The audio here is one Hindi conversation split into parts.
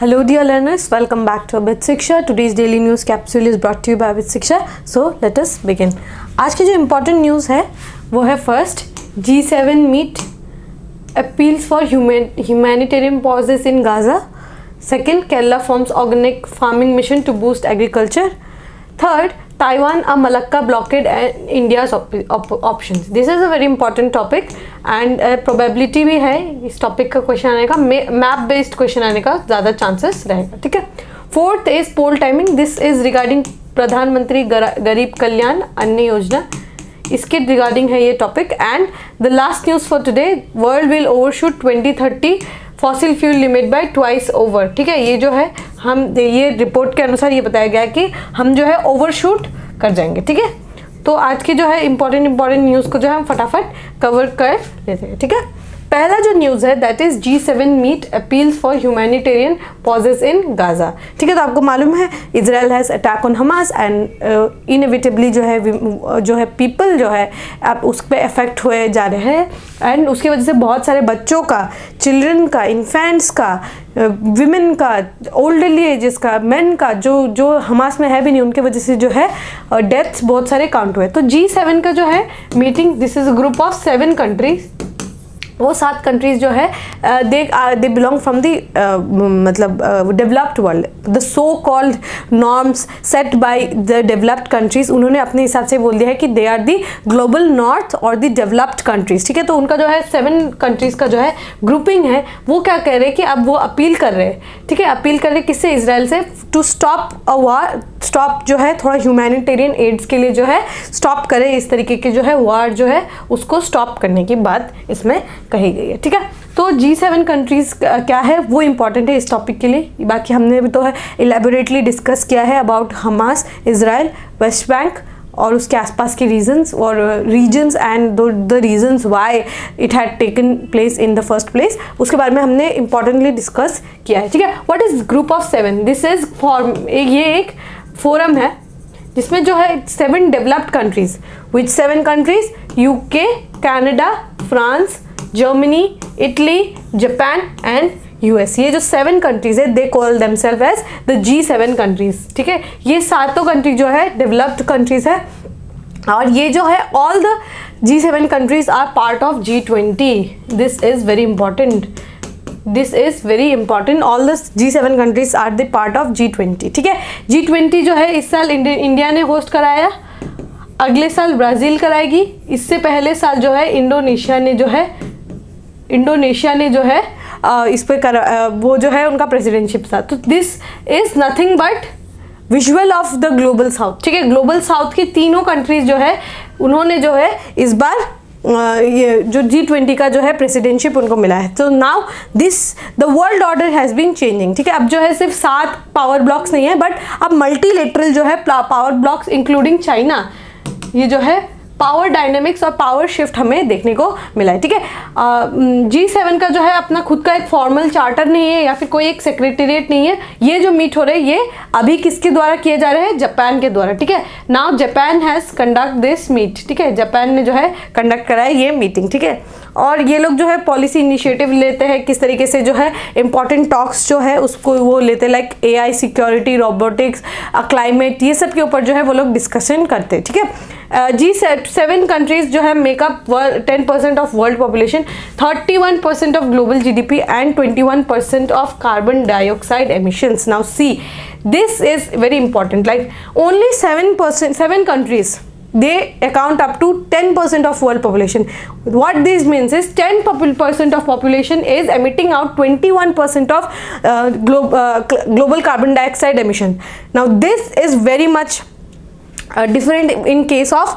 Hello dear learners, welcome back to Abid Shiksha. Today's daily news capsule is brought to you by Abid Shiksha. So let us begin. आज की जो important news है वो है first G7 meet appeals for humanitarian pauses in Gaza. Second, Kerala forms organic farming mission to boost agriculture. Third, Taiwan a Malacca blockade and India's options. This is a very important topic and probability भी है इस topic का question आने का, map based question आने का ज़्यादा chances रहेगा, ठीक है. Fourth is poll timing. This is regarding प्रधानमंत्री गरीब कल्याण अन्न योजना, इसके रिगार्डिंग है ये topic. And the last news for today, world will overshoot 2030 fossil fuel limit by twice over. ठीक है, ये जो है हम ये रिपोर्ट के अनुसार ये बताया गया है कि हम जो है ओवरशूट कर जाएंगे. ठीक है, तो आज की जो है इंपॉर्टेंट न्यूज़ को जो है हम फटाफट कवर कर लेते हैं. ठीक है, पहला जो न्यूज़ है that is G7 meet appeals for humanitarian pauses in Gaza. ठीक है, तो आपको मालूम है Israel has attack on Hamas and inevitably जो है पीपल जो है अब उस पर अफेक्ट हुए जा रहे हैं. एंड उसकी वजह से बहुत सारे बच्चों का, चिल्ड्रन का, इन्फेंट्स का, विमेन का, ओल्डरली एजेस का, मेन का जो हमास में है भी नहीं, उनके वजह से जो है डेथ्स बहुत सारे काउंट हुए. तो G7 का जो है meeting, this is a group of 7 countries. वो 7 कंट्रीज जो है दे बिलोंग फ्रॉम दी मतलब developed world. The so called norms set by the developed countries, उन्होंने अपने हिसाब से बोल दिया है कि they are the global north और दी डेवलप्ड कंट्रीज. ठीक है, तो उनका जो है 7 कंट्रीज का जो है ग्रुपिंग है, वो क्या कह रहे हैं कि अब वो अपील कर रहे हैं. ठीक है, अपील कर रहे हैं किससे? इजराइल से, to stop a war, stop जो है थोड़ा ह्यूमैनिटेरियन एड्स के लिए जो है स्टॉप करे, इस तरीके के जो है वॉर जो है उसको स्टॉप करने की बात इसमें कही गई है. ठीक है, तो G7 कंट्रीज क्या है वो इम्पॉर्टेंट है इस टॉपिक के लिए. बाकी हमने भी तो है इलेबोरेटली डिस्कस किया है about Hamas, Israel, West Bank और उसके आसपास के रीजन्स और regions and the regions why it had taken place in the first place. उसके बारे में हमने इंपॉर्टेंटली डिस्कस किया है. ठीक है, what is group of 7? This is ये एक फोरम है जिसमें जो है 7 developed countries. Which 7 countries? UK, Canada, France, Germany, Italy, Japan and US. ये जो 7 कंट्रीज है they call themselves as the G7 countries. ठीक है, ये 7 कंट्री जो है डेवलप्ड कंट्रीज है और ये जो है all the G7 countries are part of G20. This is very important. This is very important. All the G7 countries are the part of G20. ठीक है, G20 जो है इस साल इंडिया ने होस्ट कराया, अगले साल ब्राज़ील कराएगी, इससे पहले साल जो है इंडोनेशिया ने जो है इस पर वो जो है उनका प्रेसिडेंटशिप था. तो this is nothing but visual of the global south. ठीक है, ग्लोबल साउथ की तीनों कंट्रीज जो है उन्होंने जो है इस बार ये जो G20 का जो है प्रेसिडेंटशिप उनको मिला है. तो now the world order has been changing. ठीक है, अब जो है सिर्फ 7 पावर ब्लॉक्स नहीं है बट अब मल्टीलेटरल जो है पावर ब्लॉक्स इंक्लूडिंग चाइना, ये जो है पावर डायनेमिक्स और पावर शिफ्ट हमें देखने को मिला है. ठीक है, G7 का जो है अपना खुद का एक फॉर्मल चार्टर नहीं है या फिर कोई एक सेक्रेटेरिएट नहीं है. ये जो मीट हो रहे हैं ये अभी किसके द्वारा किए जा रहे हैं? जापान के द्वारा. ठीक है, now Japan has conduct this meet. ठीक है, जापान ने जो है कंडक्ट करा है ये मीटिंग. ठीक है, और ये लोग जो है पॉलिसी इनिशिएटिव लेते हैं, किस तरीके से जो है इंपॉर्टेंट टॉक्स जो है उसको वो लेते हैं, like AI, security, robotics, climate, ये सब के ऊपर जो है वो लोग डिस्कशन करते हैं. ठीक है, G7 कंट्रीज जो है makeup 10% of world population, 31% of global GDP and 21% of carbon dioxide emissions. Now see, this is very important. Like only 7 countries they account up to 10% of world population. What this means is 10% of population is emitting out 21% of global carbon dioxide emission. Now this is very much different in case of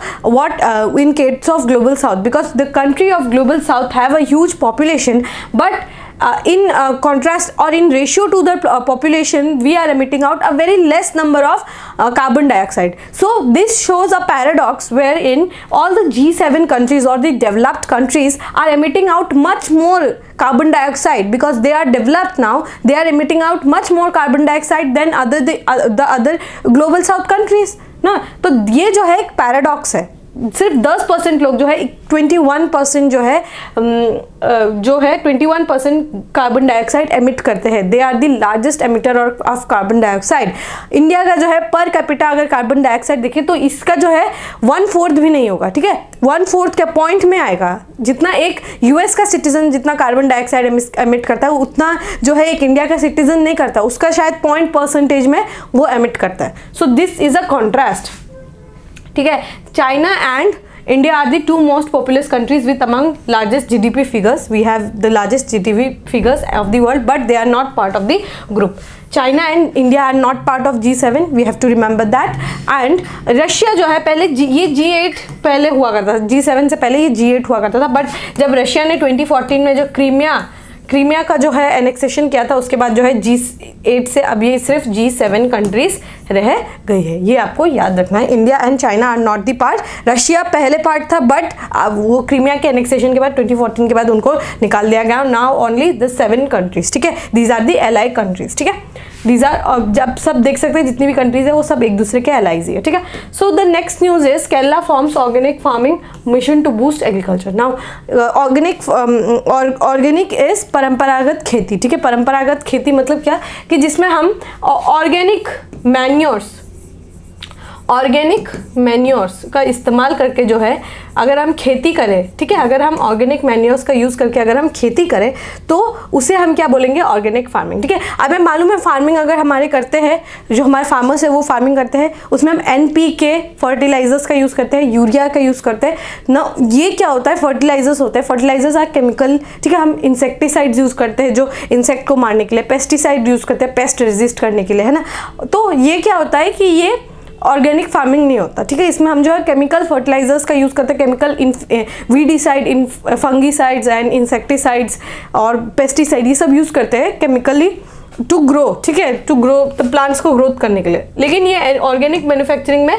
global south, because the country of global south have a huge population, but in contrast or in ratio to the population we are emitting out a very less number of carbon dioxide. So this shows a paradox wherein all the G7 countries or the developed countries are emitting out much more carbon dioxide because they are developed now. They are emitting out much more carbon dioxide than the other global south countries ना. तो ये जो है एक पैराडॉक्स है. सिर्फ 10% लोग जो है 21% जो है 21% कार्बन डाइऑक्साइड एमिट करते हैं। They are the largest emitter of carbon dioxide. India का जो है पर कैपिटा अगर कार्बन डाइऑक्साइड देखें तो इसका जो है 1/4 भी नहीं होगा, ठीक है, 1/4 के पॉइंट में आएगा। जितना एक यूएस का सिटीजन जितना कार्बन डाइऑक्साइड एमिट करता है उतना जो है एक इंडिया का सिटीजन नहीं करता, उसका शायद 0% में वो एमिट करता है। So this is a contrast, ठीक है। China and India are the two most populous countries with among largest GDP figures. We have the largest GDP figures of the world, but they are not part of the group. China and India are not part of G7. We have to remember that. And Russia जो है पहले ये G8 पहले हुआ करता था, G7 से पहले ये G8 हुआ करता था, बट जब रशिया ने 2014 में जो क्रीमिया का जो है एनेक्सेशन किया था उसके बाद जो है G8 से अब ये सिर्फ G7 कंट्रीज रह गई है। ये आपको याद रखना है। India and China are not the part. Russia पहले पार्ट था, बट अब वो क्रीमिया के एनेक्सेशन के बाद 2014 के बाद उनको निकाल दिया गया। नाउ ओनली द 7 कंट्रीज, ठीक है, these are the ally countries, ठीक है। दीज आर, जब सब देख सकते हैं जितनी भी कंट्रीज है वो सब एक दूसरे के एलाइज ही है, ठीक है। So the next news is Kerala forms organic farming mission to boost agriculture. Now organic is परंपरागत खेती, ठीक है। परंपरागत खेती मतलब क्या, कि जिसमें हम ऑर्गेनिक मैन्योर्स का इस्तेमाल करके जो है अगर हम खेती करें, ठीक है, अगर हम ऑर्गेनिक मैन्योर्स का यूज़ करके अगर हम खेती करें तो उसे हम क्या बोलेंगे, ऑर्गेनिक फार्मिंग, ठीक है। अब हमें मालूम है फार्मिंग अगर हमारे करते हैं, जो हमारे फार्मर्स है वो फार्मिंग करते हैं, उसमें हम NPK फर्टिलाइजर्स का यूज़ करते हैं, यूरिया का यूज़ करते हैं ना। ये क्या होता है, फर्टिलाइजर्स होते हैं। फर्टिलाइजर्स आर केमिकल, ठीक है। हम इंसेक्टिसाइड्स यूज़ करते हैं जो इंसेक्ट को मारने के लिए, पेस्टिसाइड यूज़ करते हैं पेस्ट रेजिस्ट करने के लिए, है ना। तो ये क्या होता है कि ये ऑर्गेनिक फार्मिंग नहीं होता, ठीक है। इसमें हम जो है केमिकल फर्टिलाइजर्स का यूज़ करते हैं, chemical weedicide, fungicides and insecticides और पेस्टिसाइड, ये सब यूज़ करते हैं केमिकली टू ग्रो, ठीक है, टू ग्रो द प्लांट्स को ग्रोथ करने के लिए। लेकिन ये ऑर्गेनिक मैन्युफैक्चरिंग में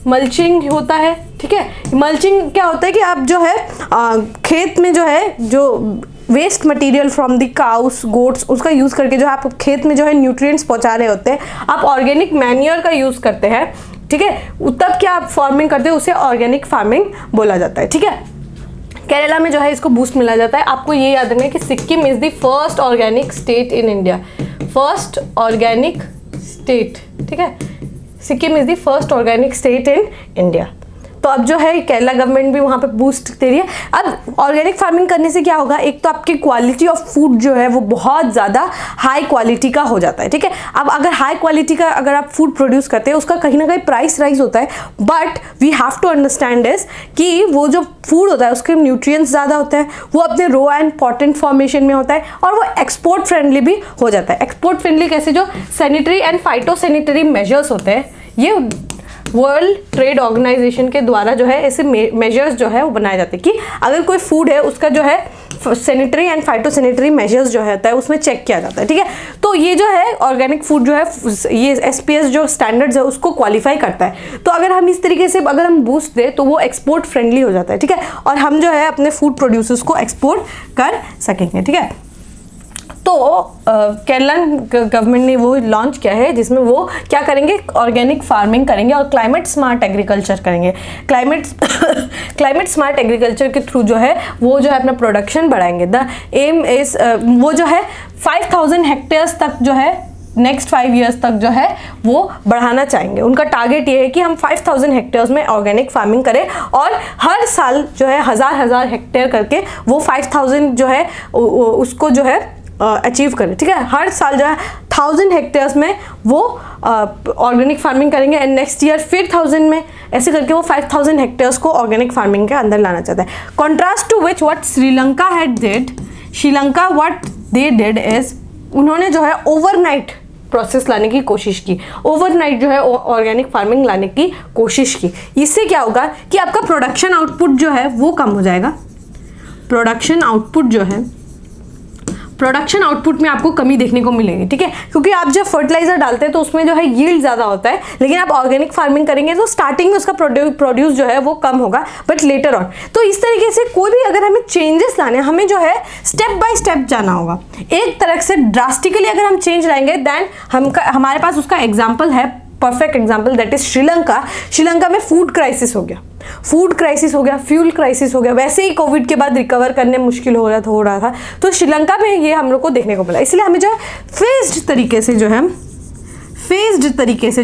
मल्चिंग होता है, ठीक है। मल्चिंग क्या होता है कि आप जो है खेत में जो है जो waste material from the cows goats उसका यूज़ करके जो है आप खेत में जो है न्यूट्रिएंट्स पहुंचा रहे होते हैं, आप ऑर्गेनिक मैन्योर का यूज़ करते हैं, ठीक है। तब क्या आप फार्मिंग करते हैं, उसे ऑर्गेनिक फार्मिंग बोला जाता है, ठीक है। केरला में जो है इसको बूस्ट मिला जाता है। आपको ये याद रखना है कि Sikkim is the first organic state in India, first organic state, ठीक है। Sikkim is the first organic state in India. तो अब जो है केरला गवर्नमेंट भी वहाँ पे बूस्ट दे रही है। अब ऑर्गेनिक फार्मिंग करने से क्या होगा, एक तो आपकी क्वालिटी ऑफ फूड जो है वो बहुत ज़्यादा हाई क्वालिटी का हो जाता है, ठीक है। अब अगर हाई क्वालिटी का अगर आप फूड प्रोड्यूस करते हैं उसका कहीं ना कहीं प्राइस राइज होता है, but we have to understand this कि वो जो फूड होता है उसके न्यूट्रिएंट्स ज़्यादा होते हैं, वो अपने रो एंड पॉटेंट फॉर्मेशन में होता है और वो एक्सपोर्ट फ्रेंडली भी हो जाता है। एक्सपोर्ट फ्रेंडली कैसे, जो सैनिटरी एंड फाइटोसैनिटरी मेजर्स होते हैं, ये वर्ल्ड ट्रेड ऑर्गेनाइजेशन के द्वारा जो है ऐसे मेजर्स जो है वो बनाए जाते हैं कि अगर कोई फूड है उसका जो है सैनिटरी एंड फाइटोसैनिटरी मेजर्स जो होता है उसमें चेक किया जाता है, ठीक है। तो ये जो है ऑर्गेनिक फूड जो है ये SPS जो स्टैंडर्ड्स है उसको क्वालिफाई करता है। तो अगर हम इस तरीके से अगर हम बूस्ट दें तो वो एक्सपोर्ट फ्रेंडली हो जाता है, ठीक है, और हम जो है अपने फूड प्रोड्यूसर्स को एक्सपोर्ट कर सकेंगे, ठीक है। तो केरला गवर्नमेंट ने वो लॉन्च किया है जिसमें वो क्या करेंगे, ऑर्गेनिक फार्मिंग करेंगे और क्लाइमेट स्मार्ट एग्रीकल्चर करेंगे। क्लाइमेट स्मार्ट एग्रीकल्चर के थ्रू जो है वो जो है अपना प्रोडक्शन बढ़ाएंगे। द एम इज वो जो है 5000 हेक्टेयर्स तक जो है नेक्स्ट 5 ईयर्स तक जो है वो बढ़ाना चाहेंगे। उनका टारगेट ये है कि हम 5000 हेक्टेयर्स में ऑर्गेनिक फार्मिंग करें और हर साल जो है हजार हेक्टेयर करके वो 5000 जो है उसको जो है अचीव करें, ठीक है। हर साल जो है 1000 हेक्टेयर्स में वो ऑर्गेनिक फार्मिंग करेंगे एंड नेक्स्ट ईयर फिर 1000 में, ऐसे करके वो 5000 हेक्टेयर्स को ऑर्गेनिक फार्मिंग के अंदर लाना चाहता है। Contrast to which what Sri Lanka had did, Sri Lanka what they did is उन्होंने जो है ओवरनाइट प्रोसेस लाने की कोशिश की, ओवरनाइट जो है ऑर्गेनिक फार्मिंग लाने की कोशिश की। इससे क्या होगा कि आपका प्रोडक्शन आउटपुट जो है वो कम हो जाएगा। प्रोडक्शन आउटपुट में आपको कमी देखने को मिलेगी, ठीक है, क्योंकि आप जब फर्टिलाइजर डालते हैं तो उसमें जो है यील्ड ज़्यादा होता है, लेकिन आप ऑर्गेनिक फार्मिंग करेंगे तो स्टार्टिंग में उसका प्रोड्यूस जो है वो कम होगा, बट लेटर ऑन। तो इस तरीके से कोई भी अगर हमें चेंजेस लाने, हमें जो है स्टेप बाय स्टेप जाना होगा। एक तरह से ड्रास्टिकली अगर हम चेंज लाएंगे देन हमारे पास उसका एग्जाम्पल है perfect example that is Sri Lanka. Sri Lanka में फूड क्राइसिस हो गया, फ्यूल क्राइसिस हो गया, वैसे ही कोविड के बाद रिकवर करने मुश्किल हो रहा था। तो श्रीलंका में ये हम लोग को देखने को मिला। इसलिए हमें जो है फेज्ड तरीके से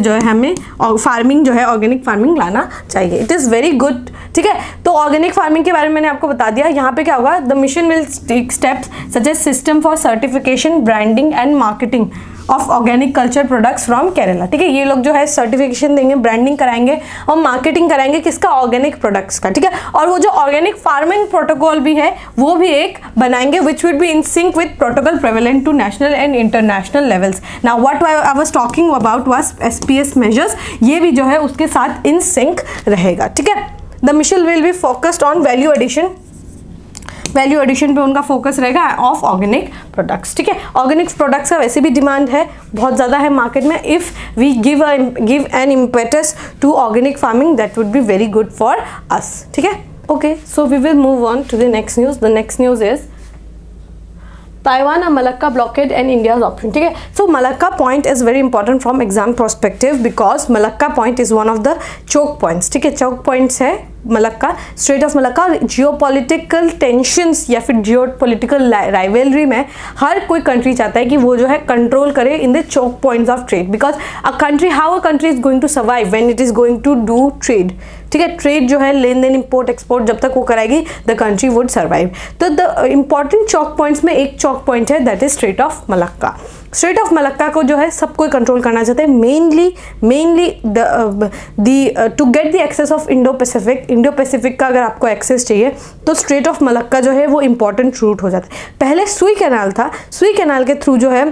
जो है हमें फार्मिंग जो है ऑर्गेनिक फार्मिंग लाना चाहिए। इट इज़ वेरी गुड, ठीक है। तो ऑर्गेनिक फार्मिंग के बारे में मैंने आपको बता दिया। यहाँ पे क्या होगा, the mission will take steps such as system for certification, branding and marketing of organic culture products from Kerala, ठीक है। ये लोग जो है सर्टिफिकेशन देंगे, ब्रांडिंग कराएंगे और मार्केटिंग कराएंगे किसका, ऑर्गेनिक प्रोडक्ट्स का, ठीक है। और वो जो ऑर्गेनिक फार्मिंग प्रोटोकॉल भी है वो भी एक बनाएंगे which will be in sync with protocol prevalent to national and international levels. Now what I was talking about was SPS measures, ये भी जो है उसके साथ इन सिंक रहेगा, ठीक है। The mission will be focused on value addition पे उनका फोकस रहेगा ऑफ ऑर्गेनिक प्रोडक्ट्स, ठीक है। ऑर्गेनिक प्रोडक्ट्स का वैसे भी डिमांड है, बहुत ज़्यादा है मार्केट में। If we give an impetus to organic farming that would be very good for us, ठीक है। Okay, so we will move on to the next news. The next news is Taiwan and Malacca blockade and India's option, ठीक है। So Malacca point is very important from exam perspective because Malacca point is one of the choke points, ठीक है। choke points है मलक्का, स्ट्रेट ऑफ मलक्का। और जियोपॉलिटिकल टेंशंस या फिर जियोपॉलिटिकल राइवलरी में हर कोई कंट्री चाहता है कि वो जो है कंट्रोल करे in the choke points of trade, because how a country is going to survive when it is going to do trade, ठीक है। ट्रेड जो है लेन देन इम्पोर्ट एक्सपोर्ट जब तक वो कराएगी द कंट्री वुड सर्वाइव। तो द इंपॉर्टेंट चौक पॉइंट्स में एक चौक पॉइंट है that is strait of Malacca. Strait of Malacca को जो है सब कोई कंट्रोल करना चाहते हैं, mainly to get the access of Indo Pacific का अगर आपको एक्सेस चाहिए तो स्ट्रेट ऑफ मलक्का जो है वो इंपॉर्टेंट रूट हो जाता है। पहले सुई कैनाल था, सुई कैनाल के थ्रू जो है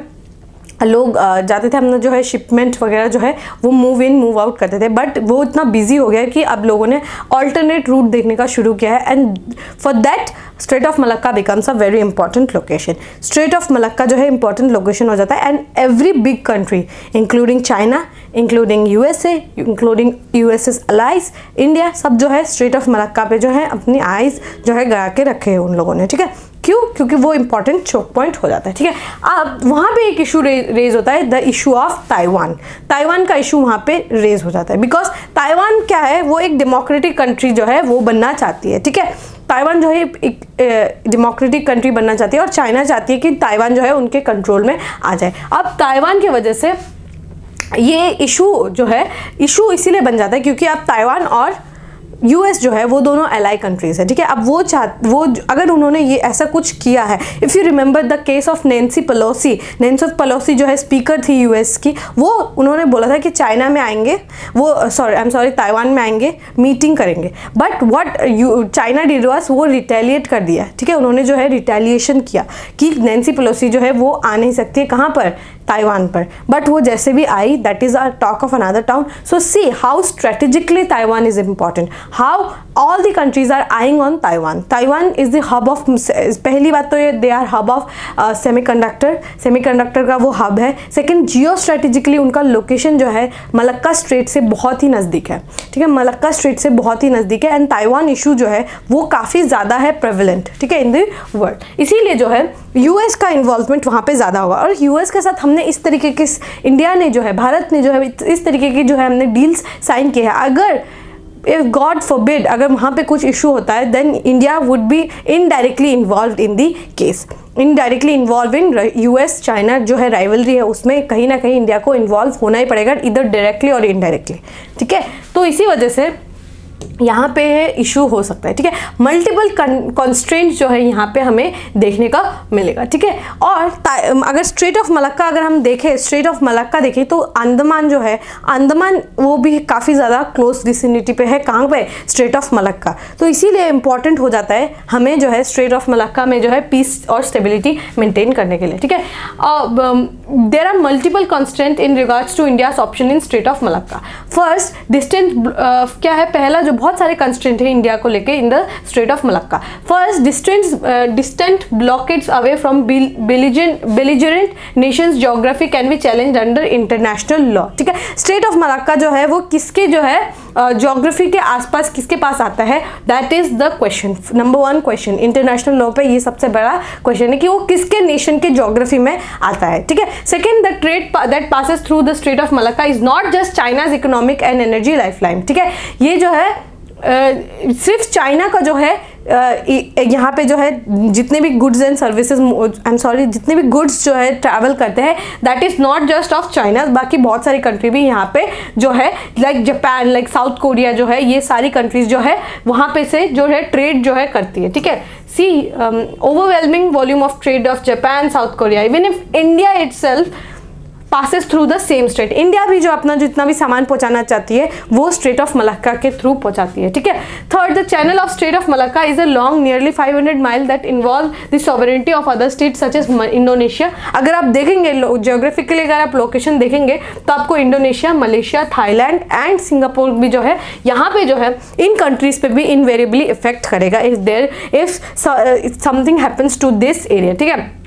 लोग जाते थे, हमने जो है शिपमेंट वगैरह जो है वो मूव इन मूव आउट करते थे, बट वो इतना बिजी हो गया कि अब लोगों ने ऑल्टरनेट रूट देखने का शुरू किया है and for that straight of Malacca becomes a very important location. Straight of Malacca जो है इंपॉर्टेंट लोकेशन हो जाता है and every big country including China, including USA, including US's allies, India, सब जो है स्ट्रेट ऑफ मलक्का पे जो है अपनी आइज जो है गड़ा के रखे हैं उन लोगों ने, ठीक है। क्यों? क्योंकि वो इंपॉर्टेंट चोक पॉइंट हो जाता है, ठीक है। अब वहाँ पे एक इशू रेज होता है, द इशू ऑफ ताइवान का इशू वहाँ पे रेज हो जाता है बिकॉज ताइवान क्या है, वो एक डेमोक्रेटिक कंट्री जो है वो बनना चाहती है, ठीक है। ताइवान जो है एक डेमोक्रेटिक कंट्री बनना चाहती है और चाइना चाहती है कि ताइवान जो है उनके कंट्रोल में आ जाए। अब ताइवान की वजह से ये इशू जो है इशू इसीलिए बन जाता है क्योंकि अब ताइवान और US जो है वो दोनों एलाई कंट्रीज है, ठीक है। अब वो अगर उन्होंने ये ऐसा कुछ किया है, if you remember the case of Nancy Pelosi जो है स्पीकर थी US की, वो उन्होंने बोला था कि चाइना में आएंगे, वो ताइवान में आएंगे, मीटिंग करेंगे, but what China did was वो रिटेलिएट कर दिया, ठीक है। उन्होंने जो है रिटेलिएशन किया कि नैन्सी पेलोसी जो है वो आ नहीं सकती है, कहाँ पर, ताइवान पर, बट वो जैसे भी I that is a talk of another town. So see how strategically Taiwan is important, how all the countries are eyeing on Taiwan is the hub of, पहली बात तो ये they are hub of semiconductor का वो हब है। सेकंड, जियो स्ट्रेटेजिकली उनका लोकेशन जो है मलक्का स्ट्रेट से बहुत ही नज़दीक है, ठीक है। मलक्का स्ट्रेट से बहुत ही नज़दीक है एंड ताइवान इशू जो है वो काफ़ी ज़्यादा है प्रेवलेंट, ठीक है, इन द वर्ल्ड। इसीलिए जो है US का इन्वॉल्वमेंट वहाँ पे ज़्यादा होगा और US के साथ हमने इस तरीके के, इंडिया ने जो है, भारत ने जो है इस तरीके की जो है हमने डील्स साइन किए हैं। अगर इफ गॉड फॉरबिड अगर वहाँ पे कुछ इशू होता है then India would be indirectly involve in the case, indirectly involve in US China जो है राइवलरी है, उसमें कहीं ना कहीं इंडिया को इन्वॉल्व होना ही पड़ेगा, इधर डायरेक्टली और इनडायरेक्टली, ठीक है। तो इसी वजह से यहाँ पे इशू हो सकता है, ठीक है। मल्टीपल कॉन्स्ट्रेंट्स जो है यहाँ पे हमें देखने का मिलेगा, ठीक है। और अगर स्ट्रेट ऑफ मलक्का अगर हम देखें, स्ट्रेट ऑफ मलक्का देखें तो अंडमान जो है, अंडमान वो भी काफ़ी ज़्यादा क्लोज विसिनिटी पे है, कहाँ पे, स्ट्रेट ऑफ मलक्का। तो इसीलिए इंपॉर्टेंट हो जाता है हमें जो है स्ट्रेट ऑफ मलक्का में जो है पीस और स्टेबिलिटी मेंटेन करने के लिए, ठीक है। There are multiple constant in regards to India's option in strait of Malacca. First, distance क्या है, पहला जो बहुत सारे कंस्ट्रेंट है इंडिया को लेके in the strait of Malacca. First, distant blockades away from belligerent nations geography can be challenged under international law, ठीक है। स्ट्रेट ऑफ मलक्का जो है वो किसके जो है ज्योग्राफी के आसपास किसके पास आता है, that is the question, number 1 question international law पे ये सबसे बड़ा क्वेश्चन है कि वो किसके नेशन के ज्योग्राफी में आता है, ठीक है। Second, the trade that passes through the strait of Malacca is not just China's economic and energy lifeline, ठीक है। ये जो है सिर्फ चाइना का जो है यहाँ पे जो है जितने भी goods and services, I am sorry, जितने भी गुड्स जो है ट्रैवल करते हैं, that is not just of China, बाकी बहुत सारी कंट्री भी यहाँ पे जो है like Japan, like south Korea जो है, ये सारी कंट्रीज जो है वहाँ पे से जो है ट्रेड जो है करती है, ठीक है। See overwhelming volume of trade of Japan, South Korea, even if India itself passes through the same strait, India भी जो अपना जितना भी सामान पहुंचाना चाहती है वो स्ट्रेट ऑफ मलक्का के थ्रू पहुंचाती है, ठीक है। Third, the channel of strait of Malacca is a long nearly 500 mile that involve the sovereignty of other state such as Indonesia. अगर आप देखेंगे जियोग्राफिकली, अगर आप लोकेशन देखेंगे तो आपको Indonesia, Malaysia, Thailand and Singapore भी जो है यहाँ पे जो है इन कंट्रीज पे भी इनवेरिएबली इफेक्ट करेगा if something happens to this area, ठीक है।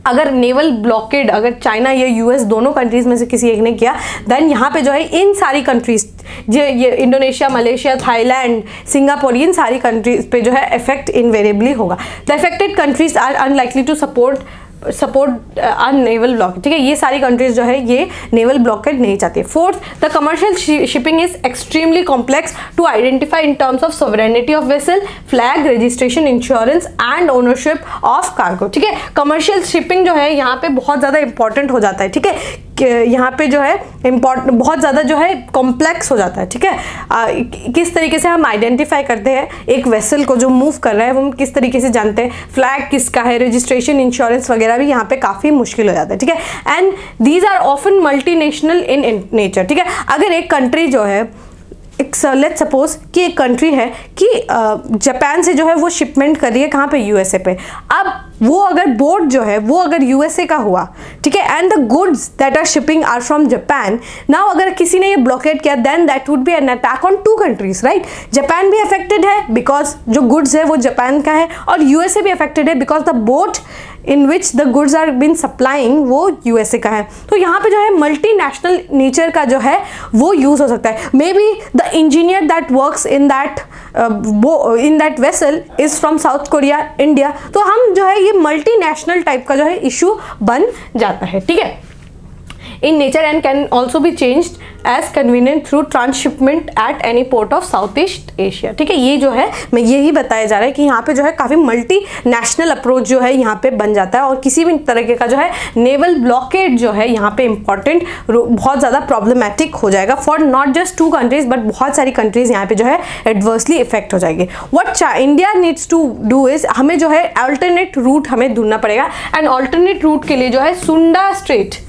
अगर नेवल ब्लॉकेड अगर चाइना या यूएस दोनों कंट्रीज में से किसी एक ने किया, देन यहाँ पे जो है इन सारी कंट्रीज ये इंडोनेशिया, मलेशिया, थाईलैंड, सिंगापुर, इन सारी कंट्रीज पे जो है इफेक्ट इनवेरिएबली होगा। The affected countries are unlikely to support naval blockade, ठीक है। ये सारी कंट्रीज जो है ये नेवल ब्लॉकेड नहीं चाहती है। Fourth, the commercial shipping is extremely complex to identify in terms of sovereignty of vessel, flag, registration, insurance and ownership of cargo, ठीक है। कमर्शियल शिपिंग जो है यहाँ पे बहुत ज़्यादा इंपॉर्टेंट हो जाता है, ठीक है। यहाँ पे जो है बहुत ज़्यादा जो है कॉम्प्लेक्स हो जाता है, ठीक है। किस तरीके से हम आइडेंटिफाई करते हैं एक वेसल को जो मूव कर रहा है, वो हम किस तरीके से जानते हैं, फ्लैग किसका है, रजिस्ट्रेशन, इंश्योरेंस वगैरह भी यहाँ पे काफ़ी मुश्किल हो जाता है, ठीक है। And these are often multinational in nature, ठीक है। अगर एक कंट्री जो है लेट्स सपोज कि एक कंट्री है कि जापान से जो है वो शिपमेंट कर रही है कहाँ पे, यूएसए पे। अब वो अगर बोट जो है वो अगर यूएसए का हुआ, ठीक है, and the goods that are shipping are from Japan, now अगर किसी ने ये ब्लॉकेट किया, then that would be an attack on 2 countries, right. Japan भी अफेक्टेड है बिकॉज जो गुड्स है वो जापान का है, और यूएसए भी अफेक्टेड है because the boat in which the goods are been supplying वो यूएसए का है। तो यहाँ पे जो है मल्टीनेशनल नेचर का जो है वो यूज हो सकता है। May be the engineer that works in that vessel is from south Korea, India. तो हम जो है ये मल्टीनेशनल टाइप का जो है इशू बन जाता है, ठीक है, in nature and can also be changed as convenient through transshipment at any port of Southeast Asia, ठीक है। ये जो है मैं यही बताया जा रहा है कि यहाँ पे जो है काफ़ी मल्टी नेशनल अप्रोच जो है यहाँ पे बन जाता है, और किसी भी तरीके का जो है नेवल ब्लॉकेड जो है यहाँ पे इंपॉर्टेंट बहुत ज़्यादा प्रॉब्लमेटिक हो जाएगा for not just 2 countries but बहुत सारी कंट्रीज यहाँ पे जो है एडवर्सली इफेक्ट हो जाएगी। What India needs to do is, हमें जो है अल्टरनेट रूट हमें ढूंढना पड़ेगा, एंड अल्टरनेट रूट के लिए जो है सुंडा स्ट्रेट,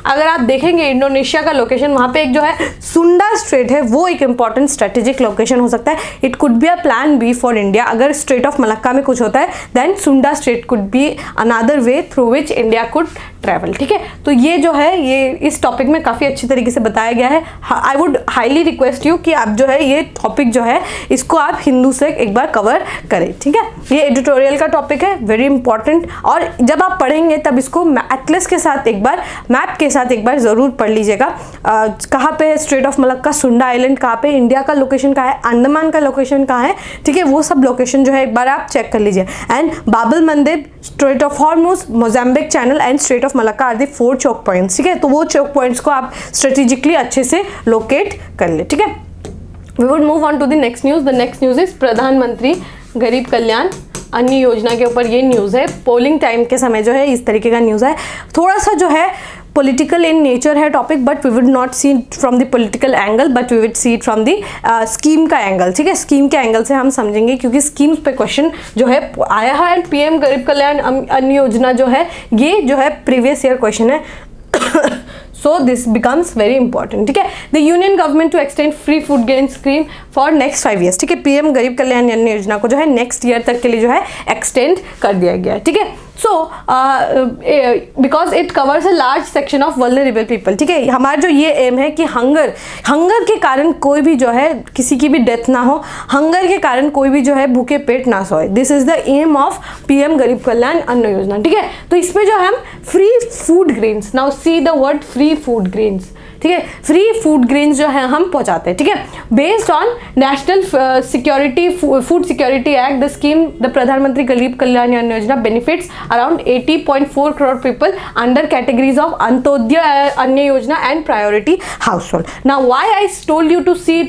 अगर आप देखेंगे इंडोनेशिया का लोकेशन, वहाँ पे एक जो है सुंडा स्ट्रेट है, वो एक इंपॉर्टेंट स्ट्रेटेजिक लोकेशन हो सकता है। It could be a plan B for India. अगर स्ट्रेट ऑफ मलक्का में कुछ होता है, then Sunda strait could be another way through which India could travel, ठीक है। तो ये जो है ये इस टॉपिक में काफ़ी अच्छी तरीके से बताया गया है। I would highly request you कि आप जो है ये टॉपिक जो है इसको आप हिंदू से एक बार कवर करें, ठीक है। ये एडिटोरियल का टॉपिक है, वेरी इंपॉर्टेंट, और जब आप पढ़ेंगे तब इसको एटलस के साथ एक बार, मैप के साथ एक बार ज़रूर पढ़ लीजिएगा। कहाँ पे है स्ट्रेट ऑफ मलक्का, सुंडा आइलैंड कहाँ पे, इंडिया का लोकेशन कहाँ है, अंडमान का लोकेशन कहाँ है, ठीक है, वो सब लोकेशन जो है एक बार आप चेक कर लीजिए। And Bab el Mandeb, strait of Hormuz, Mozambique channel and strait of Malacca are the 4 choke points, ठीक है। तो वो चोक पॉइंट्स को आप स्ट्रेटेजिकली अच्छे से लोकेट कर ले, ठीक है। We would move on to the next news. The next news is Pradhan Mantri Garib Kalyan Anna योजना के ऊपर ये न्यूज़ है। पोलिंग टाइम के समय जो है इस तरीके का न्यूज़ है, थोड़ा सा जो है पॉलिटिकल इन नेचर है topic, but we would not see from the political angle, but we would see it from the scheme का एंगल, ठीक है। स्कीम के एंगल से हम समझेंगे, क्योंकि स्कीम्स पे क्वेश्चन जो है आया है, एंड पीएम गरीब कल्याण अन्न योजना जो है ये जो है प्रीवियस ईयर क्वेश्चन है। So this becomes very important, ठीक है। The union government to extend free food grain scheme for next 5 years, ठीक है। पीएम गरीब कल्याण अन्न योजना को जो है नेक्स्ट ईयर तक के लिए जो है एक्सटेंड कर दिया गया है, ठीक है। So because it covers a large section of vulnerable people, ठीक है। हमारा जो ये एम है कि हंगर के कारण कोई भी जो है किसी की भी डेथ ना हो, हंगर के कारण कोई भी जो है भूखे पेट ना सोए, this is the aim of PM Garib Kalyan Anna योजना, ठीक है। तो इसमें जो हम free food grains, now see the word free food grains, ठीक है, फ्री फूड ग्रेन्स जो है हम पहुंचाते हैं, ठीक है। Based on national security food security act, the scheme the Pradhan Mantri Garib Kalyan Anna Yojana benefits around 80.4 crore people under categories of Antyodaya Anna Yojana and priority household. Now why I told you to see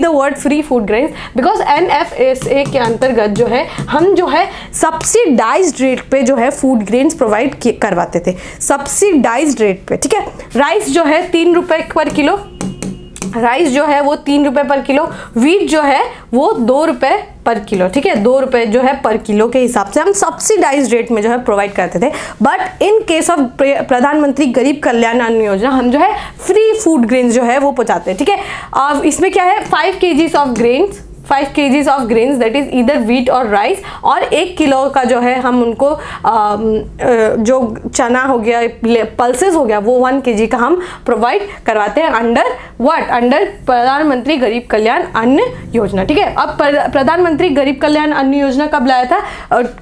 the word free food grains, because NFSA के अंतर्गत जो है हम जो है सब्सिडाइज्ड रेट पे जो है फूड ग्रेन्स प्रोवाइड करवाते थे, सब्सिडाइज्ड रेट पे, ठीक है। राइस जो है 3 रुपए पर किलो, राइस जो है वो 3 रुपए पर किलो, व्हीट जो है वो 2 रुपए पर किलो, ठीक है, 2 रुपए जो है पर किलो के हिसाब से हम सब्सिडाइज रेट में जो है प्रोवाइड करते थे। बट इन केस ऑफ प्रधानमंत्री गरीब कल्याण अन्न योजना हम जो है फ्री फूड ग्रेन्स जो है वो पहुंचाते हैं, ठीक है। अब इसमें क्या है, 5 kgs of grains, 5 kgs of grains that is either wheat और राइस, और 1 किलो का जो है हम उनको जो चना हो गया, पल्सेस हो गया, वो 1 kg का हम प्रोवाइड करवाते हैं अंडर व्हाट, अंडर प्रधानमंत्री गरीब कल्याण अन्न योजना, ठीक है। अब प्रधानमंत्री गरीब कल्याण अन्न योजना कब लाया था,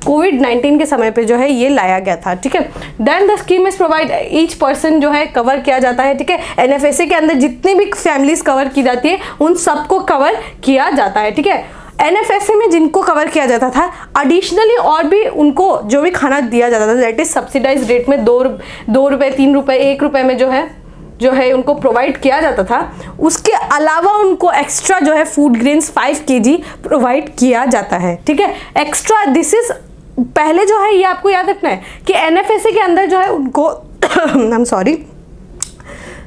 कोविड-19 के समय पे जो है ये लाया गया था, ठीक है। Then the scheme is provide each person जो है कवर किया जाता है, ठीक है। NFSA के अंदर जितनी भी फैमिलीज कवर की जाती है उन सबको कवर किया जाता है, ठीक है। NFSA में जिनको कवर किया जाता था एडिशनली और भी उनको जो भी खाना दिया जाता था दैट इज सब्सिडाइज रेट में 2 रुपए, 3 रुपए, 1 रुपए में जो है उनको प्रोवाइड किया जाता था। उसके अलावा उनको एक्स्ट्रा जो है फूड ग्रेन्स 5 kg प्रोवाइड किया जाता है, ठीक है, एक्स्ट्रा। दिस इज पहले जो है ये आपको याद रखना है कि NFSA के अंदर जो है उनको I am sorry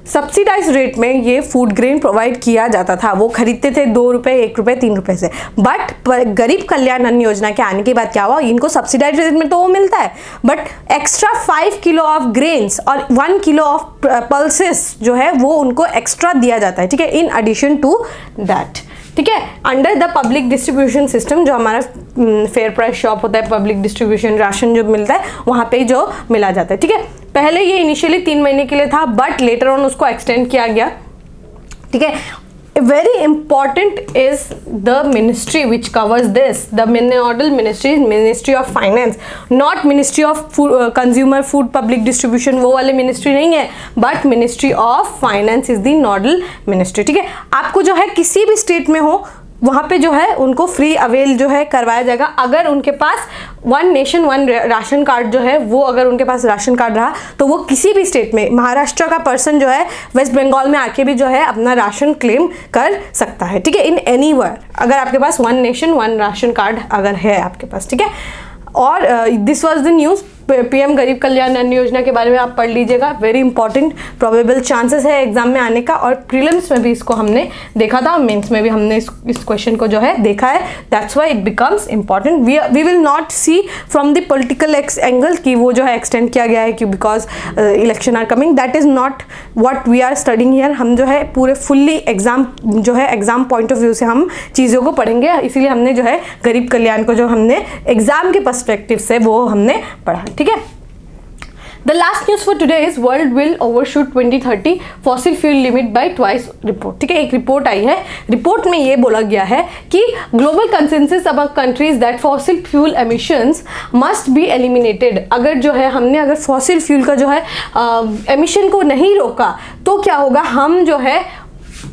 subsidize rate में ये फूड ग्रेन प्रोवाइड किया जाता था, वो खरीदते थे 2 रुपए, 1 रुपए, 3 रुपए से। बट गरीब कल्याण अन्न योजना के आने के बाद क्या हुआ, इनको सब्सिडाइज रेट में तो वो मिलता है, but extra 5 kilo of grains और 1 किलो ऑफ पल्सेस जो है वो उनको एक्स्ट्रा दिया जाता है, ठीक है, इन एडिशन टू दैट, ठीक है। Under the public distribution system, जो हमारा फेयर प्राइस शॉप होता है, पब्लिक डिस्ट्रीब्यूशन राशन जो मिलता है वहाँ पे जो मिला जाता है, ठीक है। पहले ये इनिशियली 3 महीने के लिए था, बट लेटर ऑन उसको एक्सटेंड किया गया, ठीक है। Very important is the ministry which covers this. The nodal ministry is Ministry of Finance, not Ministry of Consumer Food Public Distribution, वो वाले ministry नहीं है, but Ministry of Finance is the nodal ministry, ठीक है। आपको जो है किसी भी स्टेट में हो वहाँ पे जो है उनको फ्री अवेल जो है करवाया जाएगा, अगर उनके पास 1 नेशन 1 राशन कार्ड जो है वो, अगर उनके पास राशन कार्ड रहा तो वो किसी भी स्टेट में, महाराष्ट्र का पर्सन जो है वेस्ट बंगाल में आके भी जो है अपना राशन क्लेम कर सकता है, ठीक है, इन एनीवेयर, अगर आपके पास 1 नेशन 1 राशन कार्ड अगर है आपके पास, ठीक है। और this was the news, PM गरीब कल्याण अन्न योजना के बारे में आप पढ़ लीजिएगा, वेरी इंपॉर्टेंट, प्रोबेबल चांसेस है एग्जाम में आने का, और प्रीलिम्स में भी इसको हमने देखा था और मेंस में भी हमने इस क्वेश्चन को जो है देखा है, that's why it becomes important. We will not see from the political angle कि वो जो है एक्सटेंड किया गया है कि because election are coming, that is not what we are studying here. हम जो है पूरे फुल्ली एग्जाम जो है एग्जाम पॉइंट ऑफ व्यू से हम चीज़ों को पढ़ेंगे, इसीलिए हमने जो है गरीब कल्याण को जो हमने एग्जाम के पर्सपेक्टिव से वो हमने पढ़ा, ठीक है। The last news for today is world will overshoot 2030 fossil fuel limit by twice report, ठीक है। एक रिपोर्ट आई है, रिपोर्ट में ये बोला गया है कि global consensus among countries that fossil fuel emissions must be eliminated. अगर जो है हमने अगर फॉसिल फ्यूल का जो है एमिशन को नहीं रोका तो क्या होगा, हम जो है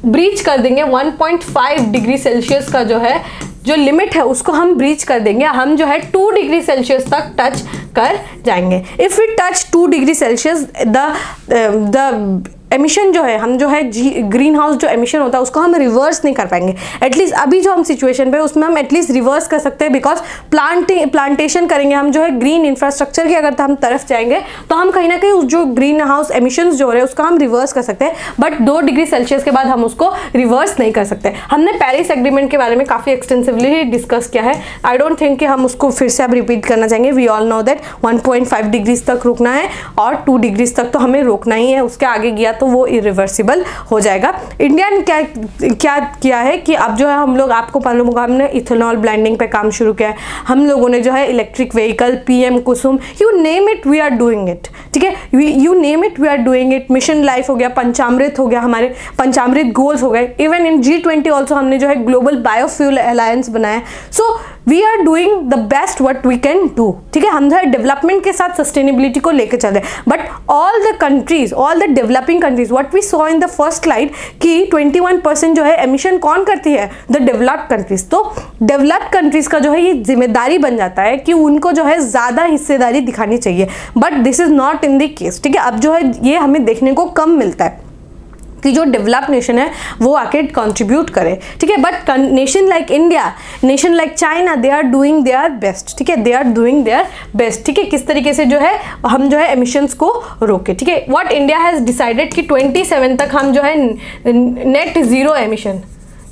ब्रीच कर देंगे 1.5 डिग्री सेल्सियस का जो है जो लिमिट है उसको हम ब्रीच कर देंगे, हम जो है 2 डिग्री सेल्सियस तक टच कर जाएंगे। If we touch 2 degree Celsius the emission जो है, हम जो है ग्रीन हाउस जो एमिशन होता है उसको हम रिवर्स नहीं कर पाएंगे। एटलीस्ट अभी जो हम सिचुएशन पे उसमें हम एटलीस्ट रिवर्स कर सकते हैं, बिकॉज प्लांटेशन करेंगे हम जो है ग्रीन इंफ्रास्ट्रक्चर की अगर हम तरफ जाएंगे तो हम कहीं ना कहीं उस जो ग्रीन हाउस एमिशंस जो हो रहे हैं उसका हम रिवर्स कर सकते हैं, बट 2 डिग्री सेल्सियस के बाद हम उसको रिवर्स नहीं कर सकते। हमने पेरिस एग्रीमेंट के बारे में काफ़ी एक्सटेंसिवली डिस्कस किया है, आई डोंट थिंक कि हम उसको फिर से अब रिपीट करना चाहेंगे। We all know that 1.5 degrees तक रुकना है और 2 डिग्रीज तक तो हमें रोकना ही है, उसके आगे गया तो वो इरिवर्सिबल हो जाएगा। इंडिया ने क्या किया है कि अब जो है हम लोग, आपको मालूम होगा, हमने इथेनॉल ब्लेंडिंग पे काम शुरू किया है, हम लोगों ने जो है electric vehicle, PM Kusum, you name it we are doing it, ठीक है, you name it we are doing it. Mission life हो गया, पंचामृत हो गया, हमारे पंचामृत गोल्स हो गए, इवन इन G20 ऑल्सो हमने जो है ग्लोबल बायोफ्यूल अलायंस बनाया। So we are doing the best what we can do, ठीक है। हम जो है डेवलपमेंट के साथ सस्टेनेबिलिटी को लेकर चल रहे हैं, but all the countries, all the developing countries, what we saw in the first slide कि 21% जो है एमिशन कौन करती है, द डेवलप्ड कंट्रीज। तो डेवलप्ड कंट्रीज का जो है ये जिम्मेदारी बन जाता है कि उनको जो है ज़्यादा हिस्सेदारी दिखानी चाहिए, but this is not in the case, ठीक है। अब जो है ये हमें देखने को कम मिलता है कि जो डेवलप्ड नेशन है वो आके कंट्रीब्यूट करे, ठीक है। But nation like India, nation like China, they are doing their best, ठीक है, they are doing their best, ठीक है। किस तरीके से जो है हम जो है एमिशंस को रोके, ठीक है। व्हाट इंडिया हैज़ डिसाइडेड कि 27 तक हम जो है net zero emission,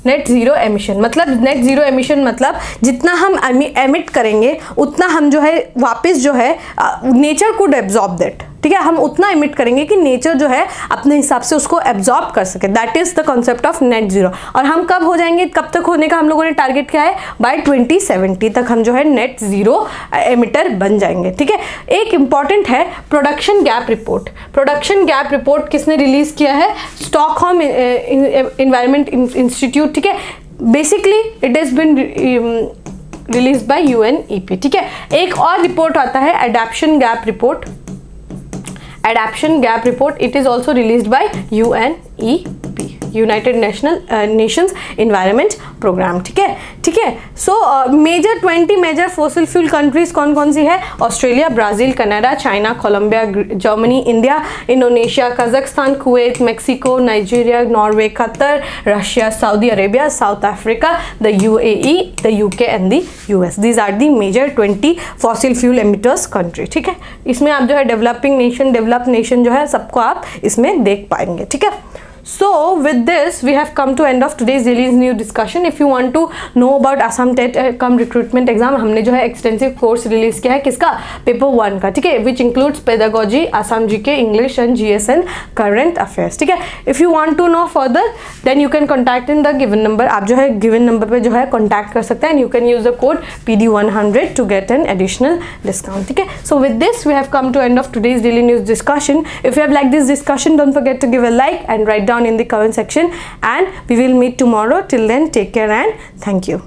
net zero emission मतलब, नेट ज़ीरो एमिशन मतलब जितना हम एमिट करेंगे उतना हम जो है वापस जो है नेचर कुड एब्जॉर्ब दैट, ठीक है। हम उतना एमिट करेंगे कि नेचर जो है अपने हिसाब से उसको एब्जॉर्ब कर सके, that is the concept of net zero. और हम कब हो जाएंगे, कब तक होने का हम लोगों ने टारगेट किया है, बाय 2070 तक हम जो है नेट जीरो एमिटर बन जाएंगे, ठीक है। एक इंपॉर्टेंट है production gap report. Production gap report किसने रिलीज किया है, स्टॉकहोम एनवायरमेंट इंस्टीट्यूट, ठीक है। Basically it is been release by UNEP, ठीक है। एक और रिपोर्ट आता है adaptation gap report, adaptation gap report, it is also released by UNEP, United Nations environment programme, ठीक है, ठीक है। So major 20 major fossil fuel countries कौन कौन सी है, Australia, Brazil, Canada, China, Colombia, Germany, India, Indonesia, Kazakhstan, Kuwait, Mexico, Nigeria, Norway, Qatar, Russia, Saudi Arabia, South Africa, the UAE, the UK and the US। These are the major 20 fossil fuel emitters country, ठीक है। इसमें आप जो है डेवलपिंग नेशन, डेवलप्ड नेशन जो है सबको आप इसमें देख पाएंगे, ठीक है। So with this we have come to end of today's daily news discussion. If you want to know about Assam TET recruitment exam, हमने जो है extensive course release किया है किसका, पेपर 1 का, ठीक है, which includes pedagogy, Assam GK, English and GS and current affairs, ठीक है। If you want to know further then you can contact in the given number, आप जो है given number पे जो है contact कर सकते हैं, and you can use the code PD100 to get an additional discount, ठीक है। So with this we have come to end of today's daily news discussion. If you have liked this discussion, don't forget to give a like and write down in the comment section, and we will meet tomorrow. Till then, take care and thank you.